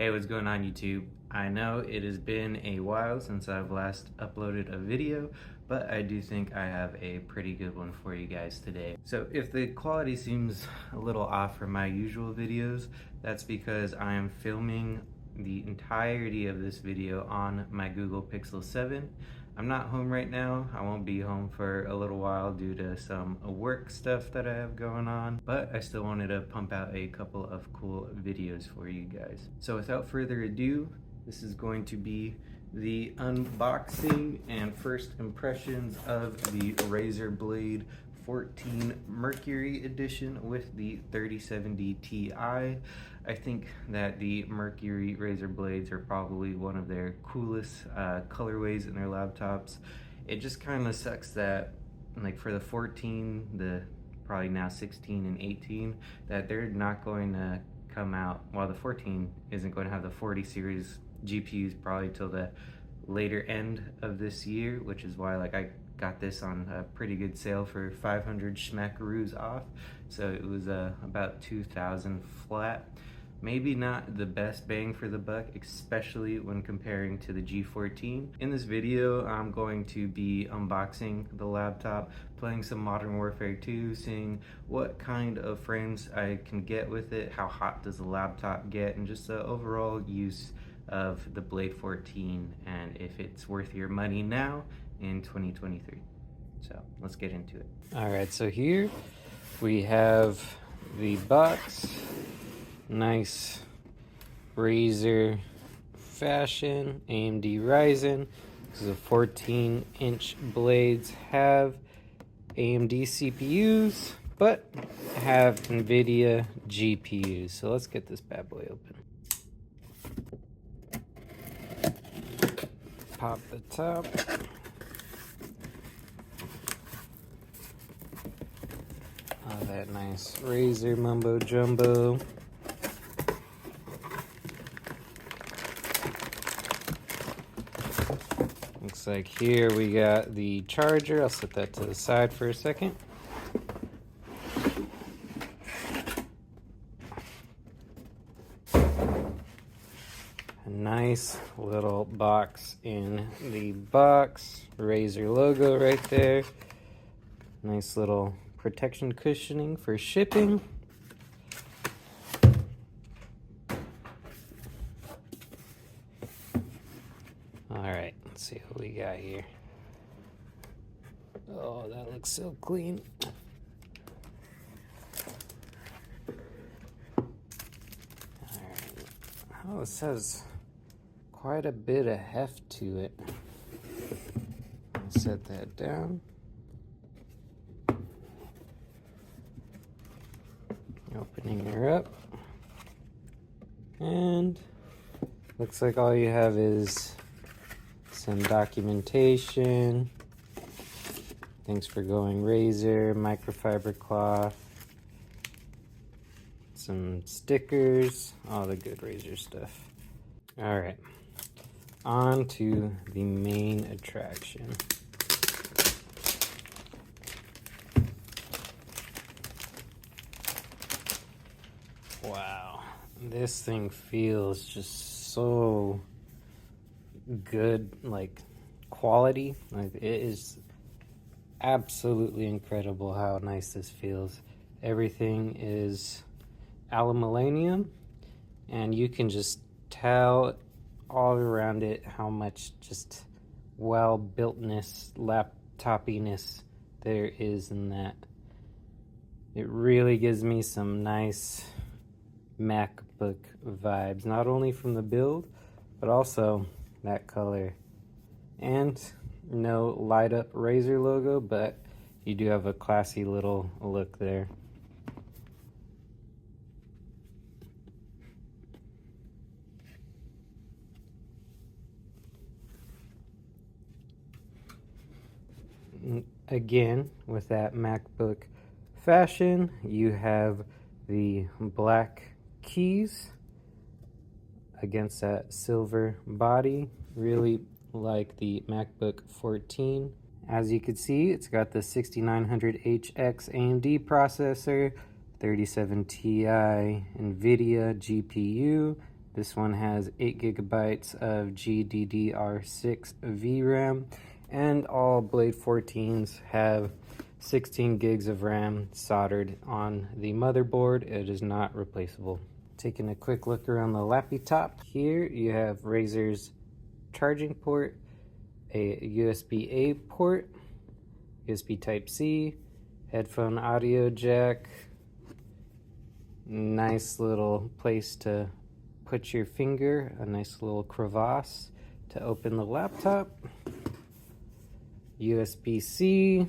Hey, what's going on YouTube? I know it has been a while since I've last uploaded a video, but I do think I have a pretty good one for you guys today. So if the quality seems a little off from my usual videos, that's because I am filming the entirety of this video on my Google Pixel 7. I'm not home right now. I won't be home for a little while due to some work stuff that I have going on, but I still wanted to pump out a couple of cool videos for you guys. So without further ado, this is going to be the unboxing and first impressions of the Razer Blade 14 Mercury edition with the 3070ti. I think that the Mercury Razer blades are probably one of their coolest colorways in their laptops. It just kind of sucks that, like, for the 14, the probably now 16 and 18, that they're not going to come out, well, the 14 isn't going to have the 40 series GPUs probably till the later end of this year, which is why, like, I got this on a pretty good sale for 500 schmackaroos off, so it was about 2,000 flat. Maybe not the best bang for the buck, especially when comparing to the G14. In this video, I'm going to be unboxing the laptop, playing some Modern Warfare 2, seeing what kind of frames I can get with it, how hot does the laptop get, and just the overall use of the Blade 14, and if it's worth your money now in 2023. So let's get into it. All right, so here we have the box. Nice Razer fashion, AMD Ryzen. This is a 14-inch blades, have AMD CPUs, but have NVIDIA GPUs. So let's get this bad boy open. Pop the top. Oh, that nice Razer mumbo jumbo. Looks like here we got the charger. I'll set that to the side for a second. A nice little box in the box. Razer logo right there. Nice little protection cushioning for shipping. Alright, let's see what we got here. Oh, that looks so clean. Alright. Oh, this has quite a bit of heft to it. I'll set that down. Opening her up. And looks like all you have is some documentation. Thanks for going Razer, microfiber cloth, some stickers, all the good Razer stuff. All right, on to the main attraction. Wow, this thing feels just so good, like quality. Like, it is absolutely incredible how nice this feels. Everything is aluminum, and you can just tell all around it how much just well-builtness, laptopiness there is in that. It really gives me some nice MacBook vibes, not only from the build, but also that color. And no light up Razer logo, but you do have a classy little look there. Again, with that MacBook fashion, you have the black keys against that silver body. Really like the MacBook 14. As you can see, it's got the 6900HX AMD processor, 3070ti NVIDIA GPU, This one has 8 gigabytes of GDDR6 VRAM, and all Blade 14s have 16 gigs of RAM soldered on the motherboard. It is not replaceable. Taking a quick look around the lappy top, here you have Razer's charging port, a USB-A port, USB Type-C, headphone audio jack, nice little place to put your finger, a nice little crevasse to open the laptop, USB-C,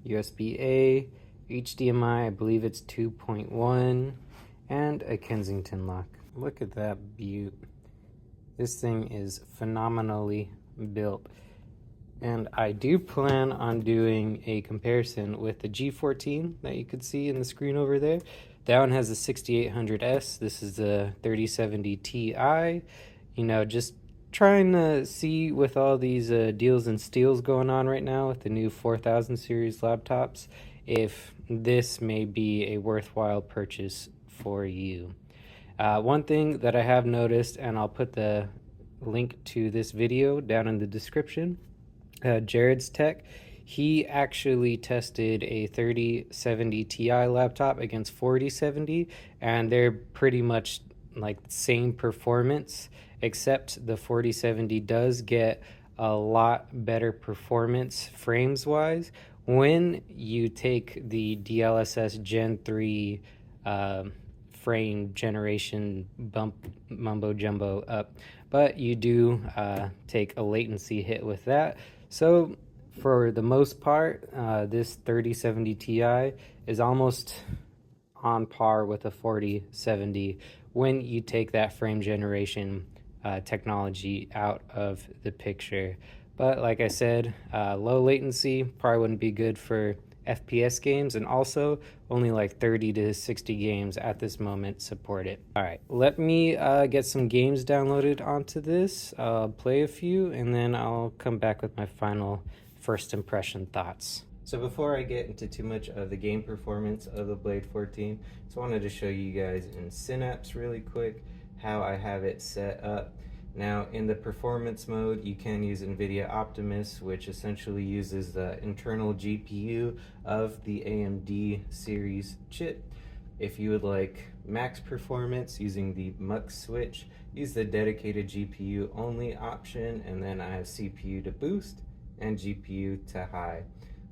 USB-A, HDMI, I believe it's 2.1, and a Kensington lock. Look at that beaut. This thing is phenomenally built. And I do plan on doing a comparison with the G14 that you could see in the screen over there. That one has the 6800S. This is the 3070ti. You know, just trying to see with all these deals and steals going on right now with the new 4000 series laptops, if this may be a worthwhile purchase for you. One thing that I have noticed, and I'll put the link to this video down in the description, Jarrods Tech, he actually tested a 3070 Ti laptop against 4070, and they're pretty much like same performance, except the 4070 does get a lot better performance frames wise when you take the DLSS Gen 3 frame generation bump mumbo jumbo up, but you do take a latency hit with that. So for the most part, this 3070 Ti is almost on par with a 4070 when you take that frame generation technology out of the picture. But like I said, low latency probably wouldn't be good for FPS games, and also only like 30 to 60 games at this moment support it. All right, let me get some games downloaded onto this, play a few, and then I'll come back with my final first impression thoughts. So before I get into too much of the game performance of the Blade 14, just wanted to show you guys in Synapse really quick how I have it set up. Now, in the performance mode, you can use NVIDIA Optimus, which essentially uses the internal GPU of the AMD series chip. If you would like max performance using the Mux switch, use the dedicated GPU only option, and then I have CPU to boost and GPU to high.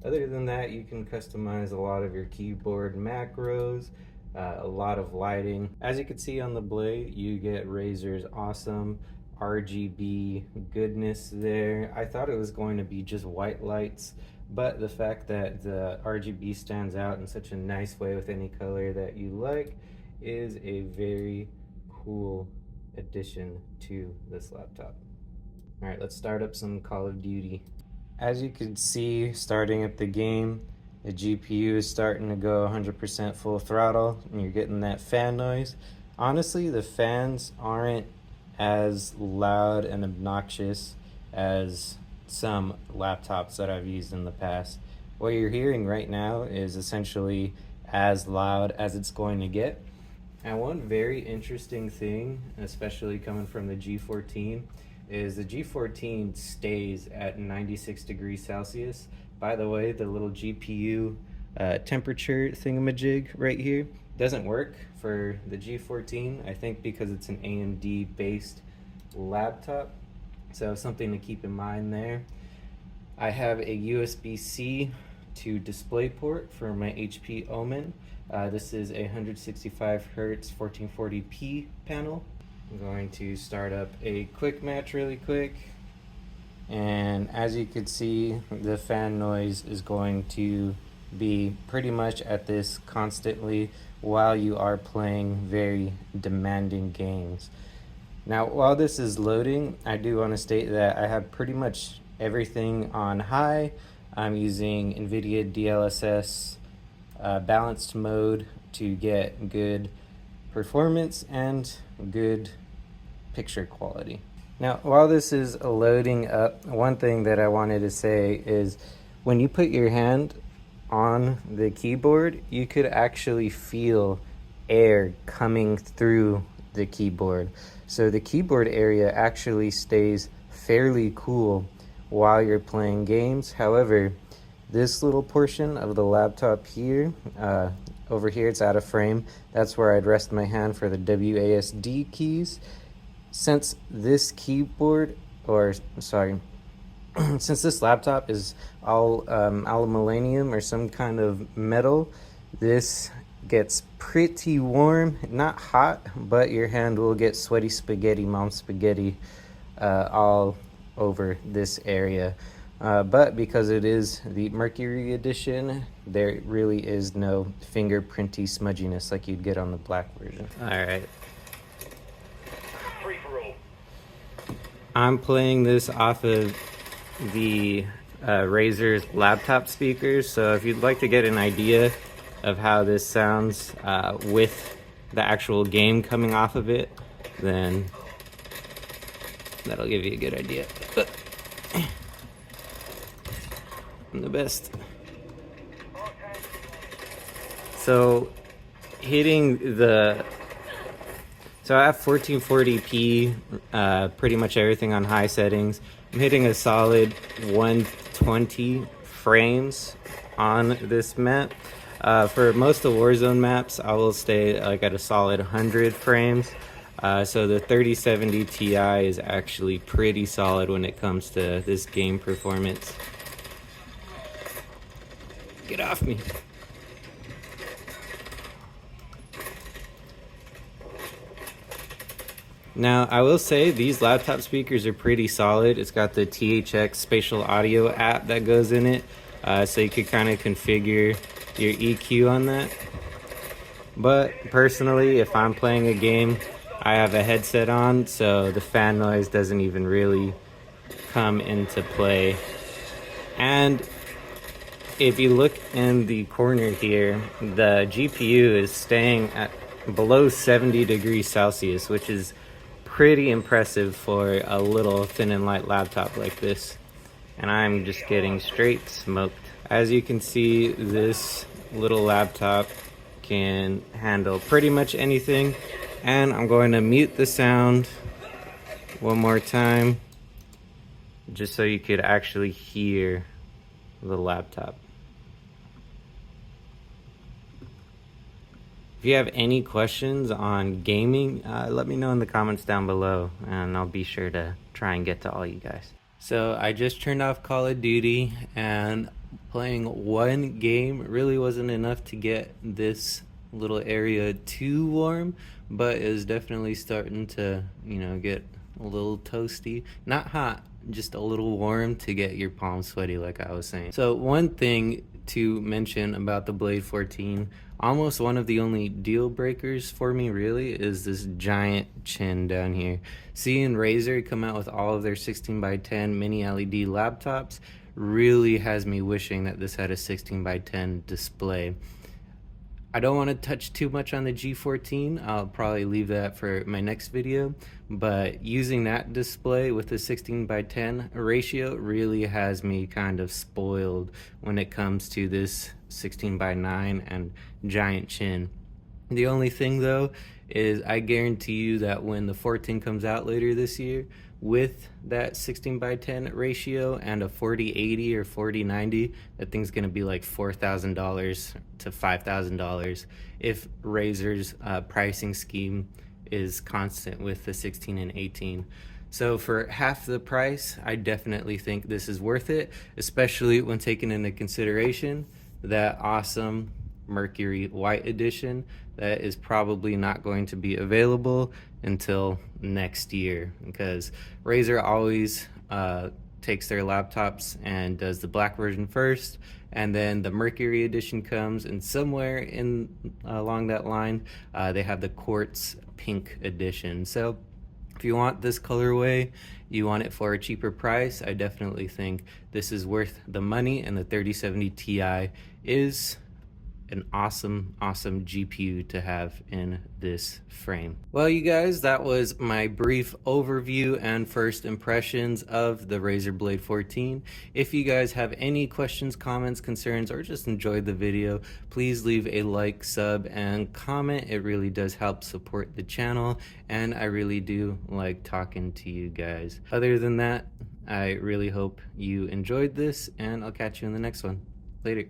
Other than that, you can customize a lot of your keyboard macros, a lot of lighting. As you can see on the Blade, you get Razer's awesome RGB goodness there. I thought it was going to be just white lights, but the fact that the RGB stands out in such a nice way with any color that you like is a very cool addition to this laptop. All right, let's start up some Call of Duty. As you can see, starting up the game, the GPU is starting to go 100% full throttle, and you're getting that fan noise. Honestly, the fans aren't as loud and obnoxious as some laptops that I've used in the past. What you're hearing right now is essentially as loud as it's going to get. And one very interesting thing, especially coming from the G14, is the G14 stays at 96 degrees Celsius. By the way, the little GPU temperature thingamajig right here doesn't work for the G14, I think because it's an AMD based laptop, so something to keep in mind there. I have a USB-C to DisplayPort for my HP Omen. This is a 165 Hz 1440p panel. I'm going to start up a quick match really quick, and as you can see, the fan noise is going to be pretty much at this constantly while you are playing very demanding games. Now, while this is loading, I do want to state that I have pretty much everything on high. I'm using NVIDIA DLSS balanced mode to get good performance and good picture quality. Now, while this is loading up, one thing that I wanted to say is when you put your hand on the keyboard, you could actually feel air coming through the keyboard. So the keyboard area actually stays fairly cool while you're playing games. However, this little portion of the laptop here, over here, it's out of frame. That's where I'd rest my hand for the WASD keys. Since this keyboard, or sorry, since this laptop is all aluminum or some kind of metal, this gets pretty warm, not hot, but your hand will get sweaty spaghetti, mom spaghetti, all over this area. But because it is the Mercury edition, there really is no fingerprinty smudginess like you'd get on the black version. All right. I'm playing this off of the Razer's laptop speakers, so if you'd like to get an idea of how this sounds with the actual game coming off of it, then that'll give you a good idea. I'm the best. So hitting the... So I have 1440p, pretty much everything on high settings. I'm hitting a solid 120 frames on this map. For most of the Warzone maps, I will stay like at a solid 100 frames. So the 3070 Ti is actually pretty solid when it comes to this game performance. Get off me. Now, I will say these laptop speakers are pretty solid. It's got the THX spatial audio app that goes in it, so you could kind of configure your EQ on that. But personally, if I'm playing a game, I have a headset on, so the fan noise doesn't even really come into play. And if you look in the corner here, the GPU is staying at below 70 degrees Celsius, which is pretty impressive for a little thin and light laptop like this. And I'm just getting straight smoked. As you can see, this little laptop can handle pretty much anything. And I'm going to mute the sound one more time, just so you could actually hear the laptop. If you have any questions on gaming, let me know in the comments down below, and I'll be sure to try and get to all you guys. So I just turned off Call of Duty, and playing one game really wasn't enough to get this little area too warm, but is definitely starting to, get a little toasty. Not hot, just a little warm to get your palms sweaty, like I was saying. So one thing to mention about the Blade 14, almost one of the only deal breakers for me really, is this giant chin down here. Seeing Razer come out with all of their 16x10 mini LED laptops really has me wishing that this had a 16x10 display. I don't want to touch too much on the G14. I'll probably leave that for my next video, but using that display with the 16x10 ratio really has me kind of spoiled when it comes to this 16x9 and giant chin. The only thing though is I guarantee you that when the 14 comes out later this year with that 16x10 ratio and a 4080 or 4090, that thing's gonna be like $4,000 to $5,000 if Razer's pricing scheme is constant with the 16 and 18. So for half the price, I definitely think this is worth it, especially when taking into consideration that awesome Mercury White Edition that is probably not going to be available until next year, because Razer always takes their laptops and does the black version first, and then the Mercury Edition comes, and somewhere in along that line they have the Quartz Pink Edition. So if you want this colorway, you want it for a cheaper price, I definitely think this is worth the money, and the 3070 Ti is an awesome GPU to have in this frame. Well, you guys, that was my brief overview and first impressions of the Razer Blade 14. If you guys have any questions, comments, concerns, or just enjoyed the video, please leave a like, sub, and comment. It really does help support the channel, and I really do like talking to you guys. Other than that, I really hope you enjoyed this, and I'll catch you in the next one. Later.